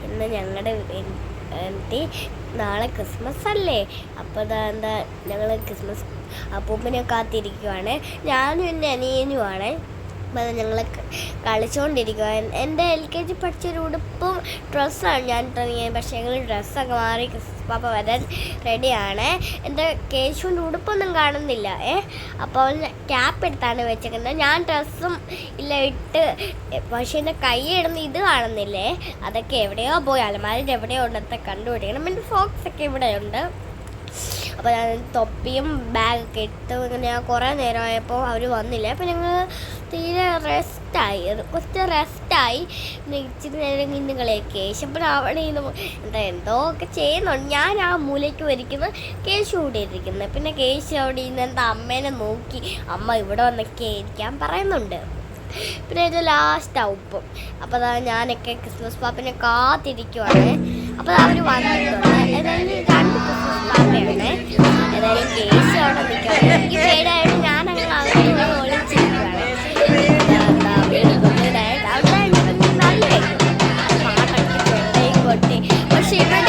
ഇന്ന് ഞങ്ങളുടെ വീട്ടിൽ നാളെ ക്രിസ്മസ് അല്ലേ. അപ്പോൾ എന്താ ഞങ്ങൾ ക്രിസ്മസ് അപ്പൂപ്പനെ കാത്തിരിക്കുവാണ്. ഞാനും എൻ്റെ അനിയനുമാണ്. അപ്പോൾ ഞങ്ങൾ കളിച്ചുകൊണ്ടിരിക്കുക. എൻ്റെ LKG പഠിച്ചൊരു ഉടുപ്പും ഡ്രസ്സാണ് ഞാൻ തുടങ്ങിയത്. പക്ഷേ ഞങ്ങൾ ഡ്രസ്സൊക്കെ മാറി ക്രിസ്മസ് പാപ്പ വരാൻ റെഡിയാണ്. എൻ്റെ കേശുവിൻ്റെ ഉടുപ്പൊന്നും കാണുന്നില്ല. അപ്പോൾ ക്യാപ്പ് എടുത്താണ് വെച്ചേക്കുന്നത്. ഞാൻ ഡ്രസ്സും ഇല്ല ഇട്ട്, പക്ഷേ എൻ്റെ കൈ ഇടുന്ന ഇത് കാണുന്നില്ലേ. അതൊക്കെ എവിടെയോ പോയി അലമാരിൻ്റെ എവിടെയോ ഉണ്ടത്തെ കണ്ടുപിടിക്കണം. എൻ്റെ സോക്സൊക്കെ ഇവിടെയുണ്ട്. അപ്പോൾ ഞാൻ തൊപ്പിയും ബാഗൊക്കെ ഇട്ട് ഇങ്ങനെ കുറേ നേരമായപ്പോൾ അവർ വന്നില്ല. അപ്പോൾ ഞങ്ങൾ തീരെ കുറച്ച് റെസ്റ്റായി. ഇച്ചിരി നേരം ഇന്ന് കളിയൊക്കെ കേശപ്പോൾ അവിടെ നിന്ന് എന്തോ ഒക്കെ ചെയ്യുന്നുണ്ട്. ഞാൻ ആ മൂലയ്ക്ക് വരിക്കുന്നു, കേശു കൂടെ ഇരിക്കുന്നത്. പിന്നെ കേശു അവിടെ ഇന്ന് എന്താ അമ്മേനെ നോക്കി അമ്മ ഇവിടെ വന്നൊക്കെ ഇരിക്കാൻ പറയുന്നുണ്ട്. പിന്നെ ഇത് ലാസ്റ്റ് ഉപ്പും. അപ്പോൾ അതാ ഞാനൊക്കെ ക്രിസ്മസ് പാപ്പനെ കാത്തിരിക്കുവാണ്. അപ്പോൾ അവർ വന്നിട്ടുണ്ട്. ഏതായാലും 2 ക്രിസ്മസ് പാപ്പയാണ്. ഏതായാലും കേസ് അവിടെ നിൽക്കുകയാണ്. എനിക്ക് പേടായിട്ട് ഞാൻ അങ്ങനെ അകത്ത് ഒളിച്ചിരിക്കുകയാണ്. കൊട്ടി പക്ഷെ ഇവിടെ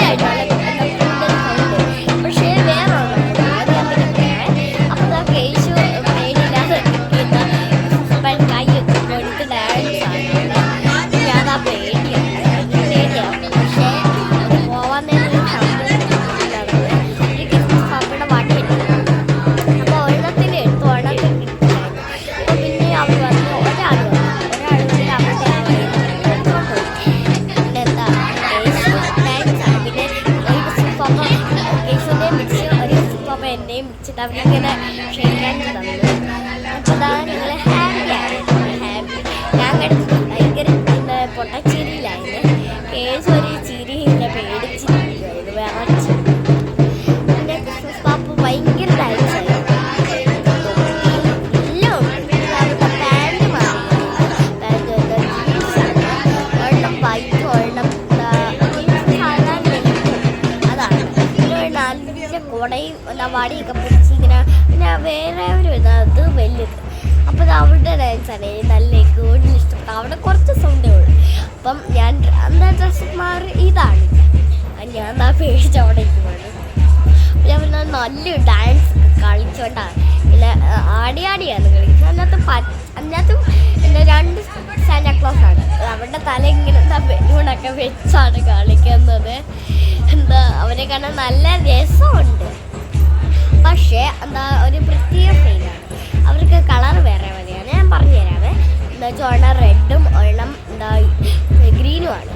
പക്ഷേ വേറെ അപ്പോൾ കേശു പേടില്ലാതെ കൈ കൊടുത്ത് ഡാൻസ് ആണ്. ഞാൻ ആ പേടിയാണ്. പക്ഷേ പോവാൻ നേരം പപ്പയുടെ വാട്ടിയിട്ടുണ്ട്. അപ്പോൾ ഒരെണ്ണത്തിന് എടുത്തു, ഒരെണ്ണത്തിന് കിട്ടില്ലായിരുന്നു. അപ്പോൾ പിന്നെ അവർ വന്ന് ഒരാൾ പിന്നെ എന്താ കേശു ഡാൻസ് ആണ്. പിന്നെ ഒരു പപ്പ കേശുവിനെയും മിക്സ്, ഒരു പപ്പ എന്നെയും മിക്സിട്ട് അവരിങ്ങനെ ക്ഷയിക്കാൻ തന്നു. അപ്പോൾ അതാണ് ഞങ്ങൾ ഹാപ്പിയാണ്. ഞാൻ കിടന്നു ഭയങ്കര പൊട്ടച്ചിരിയിലായിരുന്നു. കേസ് ഒരു ചിരിയില്ല, പേടിച്ചിരിക്കുമായിരുന്നു, വിറച്ച്. പിന്നെ ക്രിസ്മസ് പാപ്പ ഭയങ്കര ഡാൻസായിരുന്നു. എല്ലാം ഉണ്ട്. അവരുടെ പാൻറ് മാറി, പാൻറ് ജീൻസാണ്. ഒരെണ്ണം വൈറ്റ്, ഒരെണ്ണം സാധാരണ അതാണ്. പിന്നെ നല്ല കുടയും വടിയൊക്കെ പിടിച്ച് ഇങ്ങനെ. പിന്നെ വേറെ ഒരു അത് വലുത്. അപ്പോൾ അത് അവരുടെ ഡാൻസാണ് നല്ല കൂടുതൽ ഇഷ്ടപ്പെട്ടു. അവിടെ കുറച്ച് സൗണ്ടേ ഉള്ളൂ. അപ്പം ഞാൻ എന്താ ഡ്രസ്സ് മാറി ഇതാണ്. ഞാൻ എന്താ പേടിച്ച് അവിടെ ഇരിക്കുവാണ്. ഞാൻ പിന്നെ നല്ലൊരു ഡാൻസ് കളിച്ചോണ്ടാണ്. പിന്നെ ആടിയാണ് കളിക്കുന്നത്. അതിനകത്തും പിന്നെ 2 സാന്റാക്ലോസാണ്. അവരുടെ തല ഇങ്ങനെ എന്താ ബലൂണൊക്കെ വെച്ചാണ് കളിക്കുന്നത്. എന്താ അവരെ കാണാൻ നല്ല രസമുണ്ട്. പക്ഷേ എന്താ ഒരു പ്രത്യേക ഫീലാണ്. അവർക്ക് കളർ വേറെ മതിയാണ്. ഞാൻ പറഞ്ഞുതരാമേ. എന്താ വെച്ചാൽ ഒരെണ്ണം റെഡും ഒരെണ്ണം എന്താ ഗ്രീനുമാണ്.